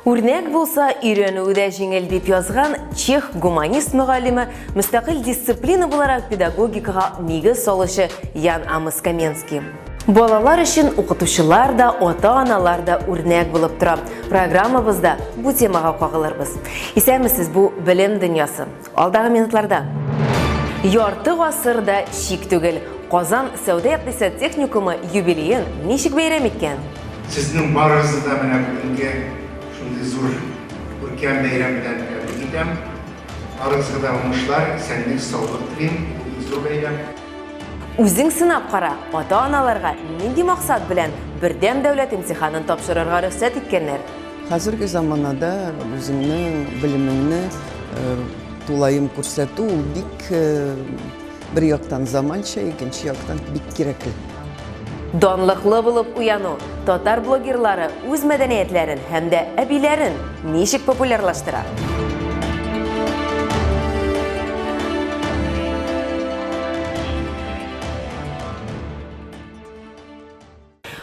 Үрнәк болса, үйренуді жеңіл деп язған чех гуманист мұғалімі мұстақил дисциплина боларақ педагогикаға негіз салушы Ян Амос Каменский. Балалар үшін оқытушылар да, ата-аналар да үрнәк болып тұра. Программабызда бұл темаға қағыларбыз. Исәмісіз бұл білім дүниясы. Алдағы минутларда. Ярты ғасырда шик түгіл. Қазан сәуда-иқтисад техникумы юбилейін нешік бейрем еткен? Сіздің барыңызды да мына бүгінге шундай зур көркем бәйрәм белән тәбрик итәм. Барыгызга да уңышлар, сәнлек, саулык телим. Зур бәйрәм. Үзең сынап қара, ата-аналарға нинди мақсат белән бердәм дәүләт имтиханын тапшырырга рөхсәт иткәннәр? Хәзерге заманада үзеңнең белемеңне тулайым күрсәтү бик бер яктан заманча, икенче яктан бик кирәкле. Данлыклы булып уяну, татар блогерлары үз мәдәниятләрен һәм дә әбиләрен ничек популярлаштыра?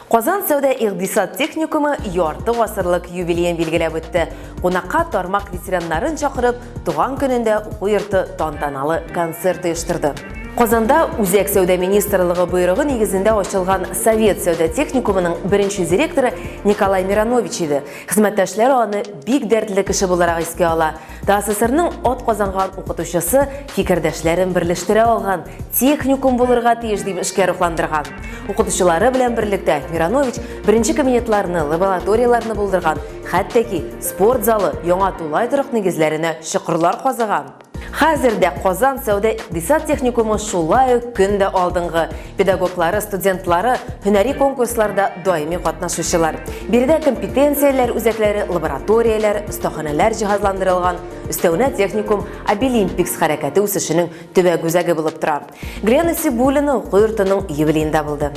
Казан сәуда-иқтисад техникумы ярты ғасырлык юбилейын билгеләп үтте. Кунакка тармак ветераннарын чакырып, туган көнендә уку йорты тантаналы концерт оештырды. Казанда Үзәк сәүдә министрлыгы буйрыгы нигезендә ачылган Совет сәүдә техникумының беренче директоры Николай Миронович иде. Хезмәттәшләре аны бик дәртле кеше буларак искә ала. ТССРның ат казанган укытучысы фикердәшләрен берләштерә алган техникум булырга тиеш дип эшкә рухландырган. Укытучылары белән берлектә Миронович беренче кабинетларны, лабораторияларны булдырган, хәтта ки спорт залы, яңа тулай торык нигезләренә чокырлар казыган. Хәзердә Казан сәүдә-иқтисад техникумы шулай ук көндә алдынгы. Педагоглары, студентлары һөнәри конкурсларда даими катнашучылар. Биредә компетенцияләр үзәкләре, лабораторияләр, остаханәләр җиһазландырылган. Өстәвенә техникум Обилимпикс хәрәкәте үсешенең төбәк үзәге булып тора. Грена Сибулина уку йортының юбилейында булды.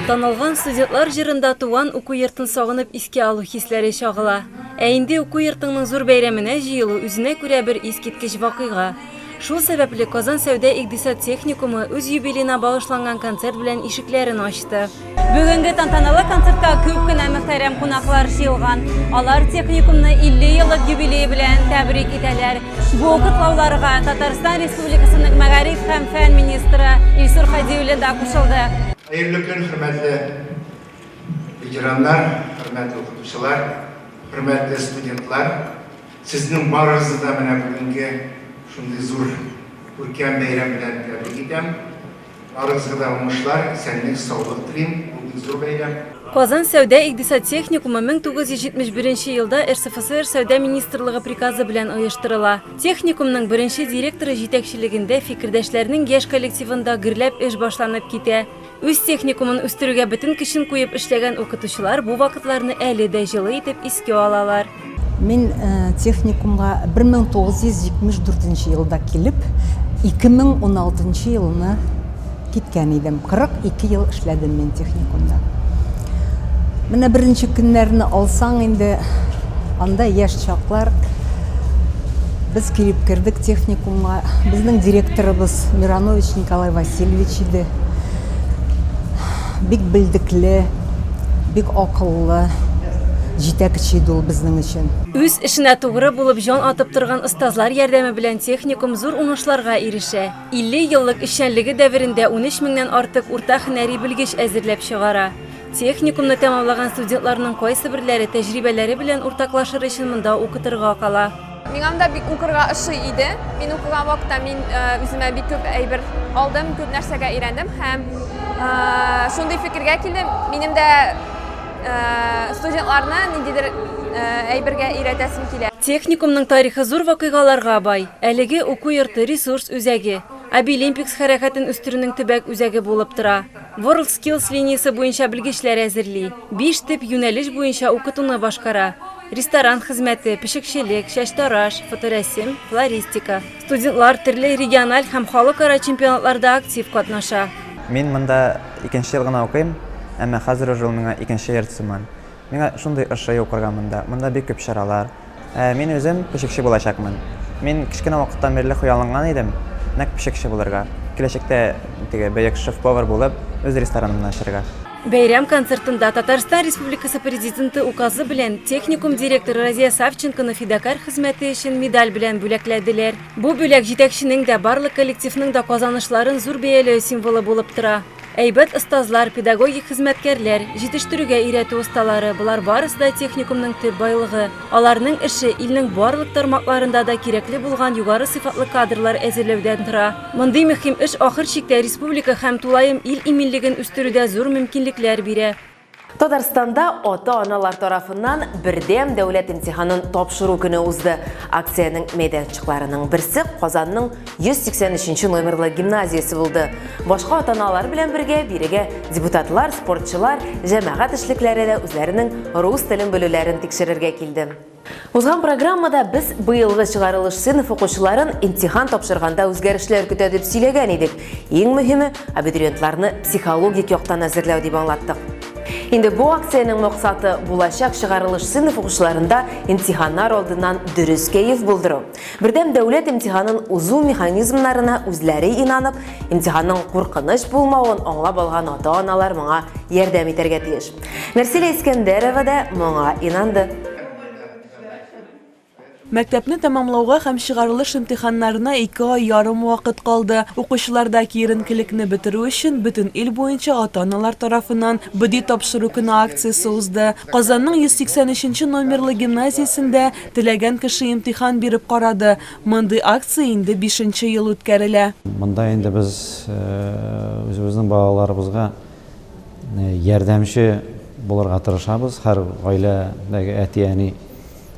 Танылган студентлар җырында туган уку йортын сагынып искә алу хисләре чагыла. Ә инде уку йортының зур бәйрәменә җыелу үзенә күрә бер искиткеч вакыйга. Шул сәбәпле Казан сәүдә-иқтисад техникумы үз юбилейына багышланган концерт белән ишекләрен ачты. Бүгенге тантаналы концертка күп кенә мөхтәрәм кунаклар җыелган. Алар техникумны 50 еллык юбилей белән тәбрик итәләр. Бу котлауларга Татарстан Республикасының Мәгариф һәм фән министры Илсур Хәдиуллин да кушылды. Hayırlı gün, hürmetli veteranlar, hürmetli okutuşular, hürmetli studentlar. Sizin barınızda da bana bugünkü şunday zor görkем beyram bilen tebrik etsem. Barınızga da uğuşlar, sənlik, sağlık dileyim. Bu zor beyram. Казан сәүдә-иқтисад техникумы 1971 елда РСФСР сәүдә министрлыгы приказы белән оештырыла. Техникумның беренче директоры җитәкчелегендә фикердәшләрнең яшь коллективында гөрләп эш башланып китә. Үз техникумын үстерүгә бөтен көчен куеп эшләгән укытучылар бу вакытларны әле дә җылы итеп искә алалар. Мин техникумга 1974 елда килеп, 2016 елны киткән идем. 42 ел эшләдем мин техникумда. Менә беренче көннәрне алсаң инде анда яшь чаклар без килеп кердек техникумга. Безнең директорыбыз Миронович Николай Васильевич иде. Бик белдекле, бик акыллы җитәкче иде ул безнең өчен. Үз эшенә тугры булып җан атып торган остазлар ярдәме белән техникум зур уңышларга ирешә. 50 еллык эшчәнлеге дәверендә 13 меңнән артык урта һөнәри белгеч әзерләп чыгара. Техникумны тәмамлаган студентларның кайсы бирләре тәҗрибәләре белән уртаклашыр өчен монда укытырга кала. Миңа да бик укырга ошый иде. Мин укыган вакытта мин үземә бик күп әйбер алдым, күп нәрсәгә өйрәндем һәм шундый фикергә килдем. Минем дә студентларны ниндидер әйбергә өйрәтәсем килә. Техникумның тарихы зур вакыйгаларга бай. Әлеге уку йорты ресурс үзәге. Обилимпикс хәрәкәтен үстерүнең төбәк үзәге булып тора. World Skills линиясе буенча белгечләр әзерли. 5 тип юнәлеш буенча укытуны башкара. Ресторан хезмәте, пешекчелек, чәчтараш, фоторәсем, флористика. Студентлар төрле региональ һәм халыкара чемпионатларда актив катнаша. Мин монда 2нче ел гына укыйм, әмма хәзер уже ул миңа 2нче йорт сыман. Миңа шундый ошый укырга монда. Монда бик күп чаралар. Мин үзем пешекче булачакмын. Мин кичкенә вакыттан бирле хыялланган идем. нәк пешекче булырга, киләчәктә теге бәяк шеф-повар булып, үз ресторанымны ачарга. Бәйрәм концертында Татарстан Республикасы президенты указы белән техникум директоры Разия Савченконы фидакар хезмәте өчен медаль белән бүләкләделәр. Бу бүләк җитәкченең дә барлык коллективның да казанышларын зур бәяләү символы булып тора. Әйбәт остазлар, педагогик хезмәткәрләр, җитештерүгә өйрәтү осталары, булар барысы да техникумның төп байлыгы. Аларның эше илнең барлык тармакларында да кирәкле булган югары сыйфатлы кадрлар әзерләүдән тора. Мондый мөһим эш ахыр чиктә республика һәм тулаем ил иминлеген үстерүдә зур мөмкинлекләр бирә. Татарстанда ата-аналар тарафыннан бердәм дәүләт имтиханын тапшыру көне узды. Акциянең мәйданчыкларының берсе Казанның 183 номерлы гимназиясе булды. Башка ата-аналар белән бергә бирегә депутатлар, спортчылар, җәмәгать эшлекләре дә үзләренең рус телен белүләрен тикшерергә килде. Узган программада без быелгы чыгарылыш сыйныф укучыларын имтихан тапшырганда үзгәрешләр көтә дип сөйләгән идек. Иң мөһиме абитуриентларны психологик яктан әзерләү дип аңлаттык. Инде бу акциянең максаты булачак чыгарылыш сыйныф укучыларында имтиханнар алдыннан дөрес кәеф булдыру. Бердәм дәүләт имтиханын узу механизмнарына үзләре инанып, имтиханның куркыныч булмавын аңлап алган ата-аналар моңа ярдәм итәргә тиеш. Мәрсилә Искәндәрова да моңа инанды. Мәктәпне тәмамлауга һәм чыгарылыш имтиханнарына 2 ай ярым вакыт калды. Укучыларда киеренкелекне бетерү өчен бөтен ил буенча ата-аналар тарафыннан БДИ тапшыру көне акциясе узды. Казанның 183 номерлы гимназиясендә теләгән кеше имтихан биреп карады. Мондый акция инде 5нче ел үткәрелә. Монда инде без үзебезнең балаларыбызга ярдәмче булырга тырышабыз. Һәр гаиләдәге әти-әни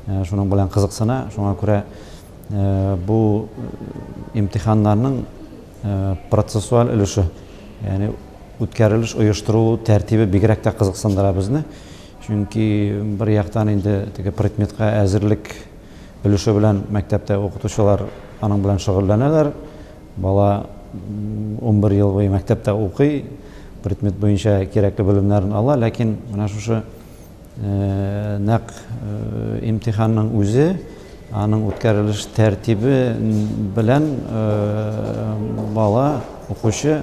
шуның белән кызыксына, шуңа күрә бу имтиханнарның процессуаль өлеше, ягъни үткәрелеш, оештыру тәртибе бигрәк тә кызыксындыра безне. Чөнки бер яктан инде теге предметка әзерлек өлеше белән мәктәптә укытучылар аның белән шөгыльләнәләр. Бала 11 ел буе мәктәптә укый, предмет буенча кирәкле белемнәрен ала, ләкин менә шушы нәк имтиханның үзе, аның үткәрелеш тәртибе белән бала, укучы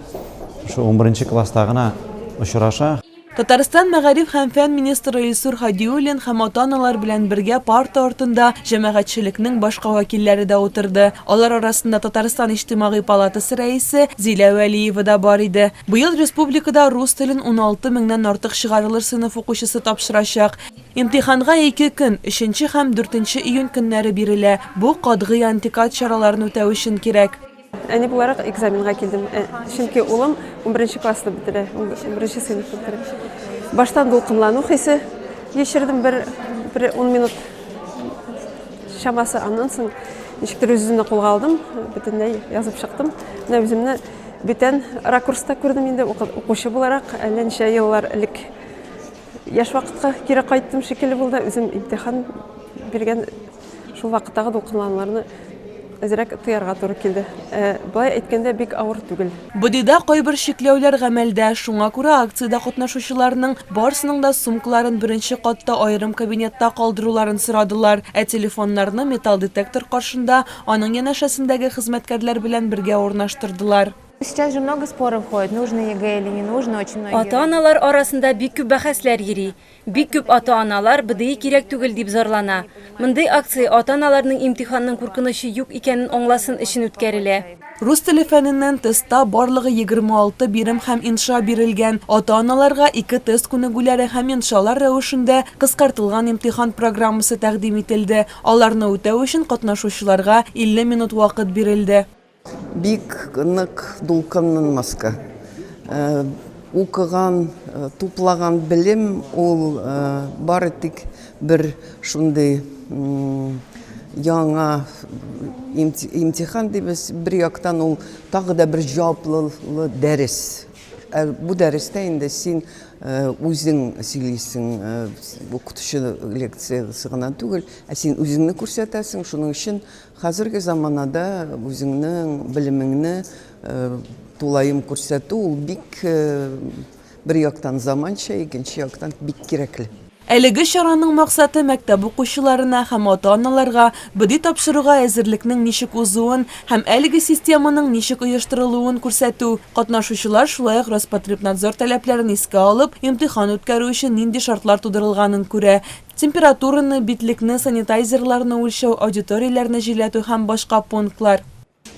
11нче класста гына очраша. Татарстан мәгариф һәм фән министры Илсур Хадиуллин һәм ата-аналар белән бергә парта артында җәмәгатьчелекнең башка вәкилләре дә утырды. Алар арасында Татарстан иҗтимагый палатасы рәисе Зилә Вәлиева да бар иде. Быел республикада рус телен 16 меңнән артык чыгарылыш сыйныф укучысы тапшырачак. Имтиханга 2 көн, 3 һәм 4 июнь көннәре бирелә. Бу катгый антикат чараларын үтәү өчен кирәк. Әни буларак экзаменга килдем. Чөнки улым 11нче классны бетерә, 11нче сыйныфны бетерә. Баштан дулкынлану хисе кичердем, бер 10 минут шамасы, аннан соң ничектер үземне кулга алдым, бөтенләй язып чыктым. Менә үземне бүтән ракурста күрдем инде, укучы буларак, әллә ничә еллар элек яшь вакытка кире кайттым шикелле булды. Үзем имтихан биргән шул вакыттагы дулкынлануларны әзрәк тыярга туры килде. Былай әйткәндә бик авыр түгел. БДИда кайбер шикләүләр гамәлдә, шуңа күрә акциядә катнашучыларның барысының да сумкаларын беренче катта аерым кабинетта калдыруларын сорадылар. Телефоннарны металл детектор каршында аның янәшәсендәге хезмәткәрләр белән бергә урнаштырдылар. Сейчас же много споров ходит, нужно ЕГЭ или не нужно, очень многие. Ата-аналар арасында бик күп бәхәсләр йөри. Бик күп ата-аналар БДИ кирәк түгел дип зарлана. Мондый акция ата-аналарның имтиханның куркынычы юк икәнен аңласын өчен үткәрелә. Рус теле фәненнән тестта барлыгы 26 бирем һәм инша бирелгән. Ата-аналарга 2 тест күнегүләре һәм иншалар рәвешендә кыскартылган имтихан программасы тәкъдим ителде. Аларны үтәү өчен катнашучыларга 50 минут вакыт бирелде. Бик нык дулкынланмаска. Укыган, туплаган белем ул бары тик бер шундый яңа имтихан дибез, бер яктан ул тагы да бер җаваплы дәрес. Бу дәрестә инде син үзең сөйлисең, укытучы лекциясы гына түгел, син үзеңне күрсәтәсең. Шуның өчен хәзерге заманада үзеңнең белемеңне тулаем күрсәтү ул бик бер яктан заманча, икенче яктан бик кирәкле. Әлеге чараның максаты мәктәп укучыларына һәм ата-аналарга бәди тапшыруга әзерлекнең ничек узуын һәм әлеге системаның ничек оештырылуын күрсәтү. Катнашучылар шулай ук Роспотребнадзор таләпләрен искә алып, имтихан үткәрү өчен нинди шартлар тудырылганын күрә. Температураны, битлекне, санитайзерларны үлчәү, аудиторияләрне җиләтү һәм башка пунктлар.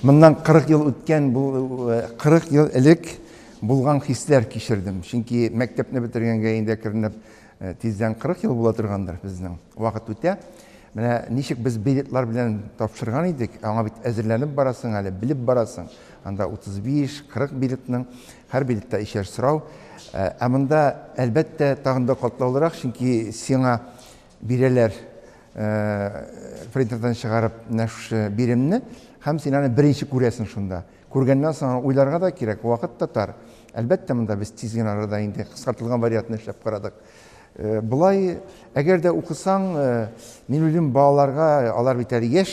Моннан 40 ел үткән, 40 ел элек булган хисләр кичердем. Чөнки мәктәпне бетергәнгә инде кернеп тиздән 40 ел була торгандыр безнең. Вакыт үтә. Менә ничек без билетлар белән тапшырган идек, аңа бит әзерләнеп барасың, әле билеп барасың. Анда 35-40 билетның һәр билетта ишәр сорау. Ә монда әлбәттә тагын да катлаулырак, чөнки сиңа бирәләр принтердан чыгарып нәшү биремне, һәм син аны беренче күрәсең шунда. Күргәннән соң уйларга да кирәк, вакыт татар. Әлбәттә монда без тиз генә арада инде кыскартылган вариантны эшләп карадык. Булай, әгәр дә укысаң, мин уйлыйм, балаларга, алар бит әле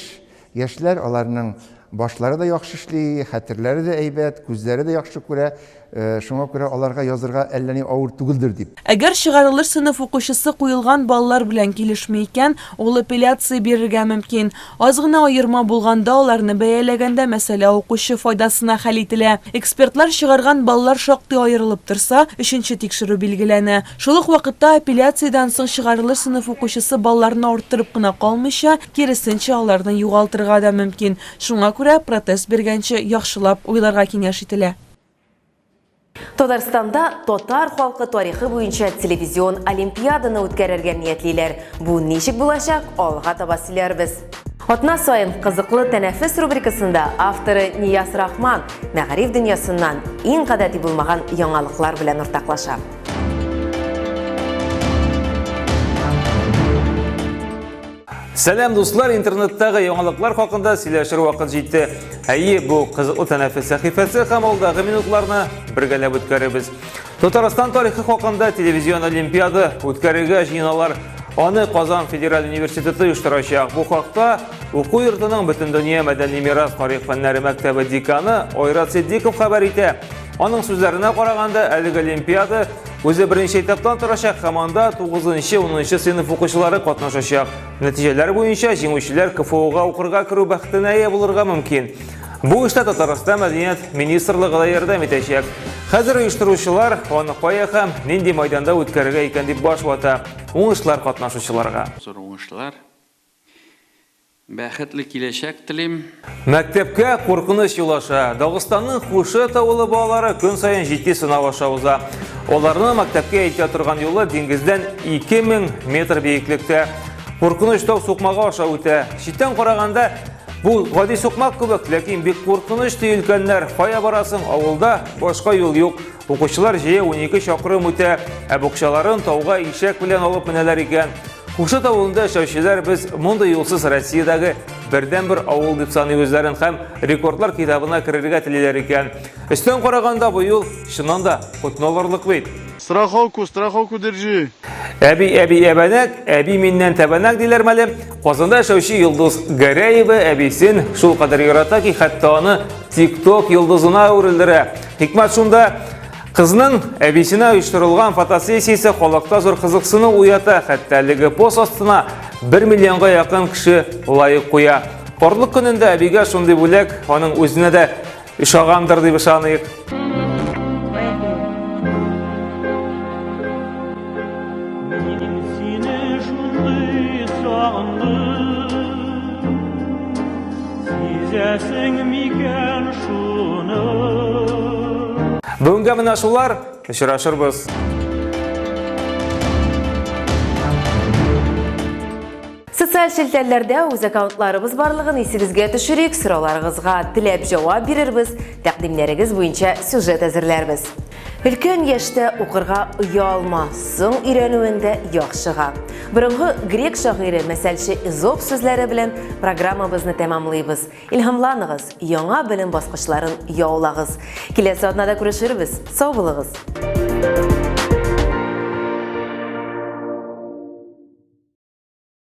яшьләр, аларның башлары да яхшы эшли, хәтерләре дә әйбәт, күзләре дә яхшы күрә. Шуңа күрә аларга язырга әллә ни авыр түгелдер дип. Әгәр чыгарылыш сыйныф укучысы куелган балалар белән килешми икән, ул апелляция бирергә мөмкин. Аз гына аерма булганда аларны бәяләгәндә мәсьәлә укучы файдасына хәл ителә. Экспертлар чыгарган балалар шактый аерылып торса, өченче тикшерү билгеләнә. Шул ук вакытта апелляциядән соң чыгарылыш сыйныф укучысы балаларны арттырып кына калмыйча, киресенчә аларны югалтырга да мөмкин. Шуңа күрә протест бергәнче яхшылап уйларга киңәш ителә. Татарстанда татар халкы тарихы буенча телевизион олимпиаданы үткәрергә ниятлиләр. Бу ничек булачак, алга таба сөйләрбез. Атна сайын кызыклы тәнәфес рубрикасында авторы Нияз Рахман мәгариф дөньясыннан иң гадәти булмаган яңалыклар белән уртаклаша. Сәлам дуслар, интернеттагы яңалыклар хакында сөйләшер вакыт җитте. Әйе, бу кызыклы тәнәфес сәхифәсе һәм алдагы минутларны бергәләп үткәрәбез. Татарстан тарихы хакында телевизион олимпиада үткәрергә җыеналар. Аны Казан Федераль университеты оештырачак. Бу хакта уку йортының Бөтендөнья мәдәни мирас тарих фәннәре мәктәбе деканы Айрат Сиддиков хәбәр итә. Аның сүзләренә караганда, әлеге олимпиада үзе беренче этаптан торачак һәм анда 9-10 сыйныф укучылары катнашачак. Нәтиҗәләр буенча җиңүчеләр КФУга укырга керү бәхетенә ия булырга мөмкин. Бу эштә Татарстан мәдәният министрлыгы да ярдәм итәчәк. Хәзер оештыручылар аны кая һәм нинди майданда үткәрергә икән дип баш вата. Уңышлар катнашучыларга. Зур уңышлар. Бәхетле киләчәк телим. Мәктәпкә куркыныч юлаша. Дагыстанның Хушы тавылы балалары көн саен җитди сынау аша уза. Аларны мәктәпкә әйтә торган юлы диңгездән 2000 метр биеклектә. Куркыныч тау сукмага аша үтә. Читтән караганда бу гади сукмак кебек, ләкин бик куркыныч төелгәннәр. Кая барасың? Авылда башка юл юк. Укучылар җыя 12 чакрым үтә, ә букчаларын тауга ишәк белән алып менәләр икән. Хушы тавылында эшләүчеләр без мондай юлсыз Россиядәге бердән-бер авыл дип саный үзләрен һәм рекордлар китабына керергә телиләр икән. Өстән караганда бу юл чыннан да котналарлык бит. Страховку держи. Әби миннән тәбәнәк диләр мәле. Казанда эшләүче Йолдыз Гәрәева әбисен шул кадәр ярата ки, хәтта аны TikTok йолдызына әверелдерә. Хикмәт шунда, кызның әбисенә оештырылган фотосессиясе халыкта зур кызыксыну уята, хәтта әлеге пост астына 1 миллионга якын кеше лайык куя. Карлык көнендә әбигә шундый бүләк аның үзенә дә ишагандыр дип ышаныйк. Бүгінгі менә шулар, очрашырбыз. Социаль шелтәрләрдә үз аккаунтларыбыз барлыгын исегезгә төшерик, сорауларыгызга теләп җавап бирербез, тәкъдимнәрегез буенча сюжет әзерләрбез. Өлкән яшьтә укырга оялма, соң өйрәнүендә яхшыга. Борынгы грек шагыйре мәсәлче Изоп сүзләре белән программабызны тәмамлыйбыз. Илһамланыгыз, яңа белем баскычларын яулагыз. Киләсе атнада күрешербез. Сау булыгыз.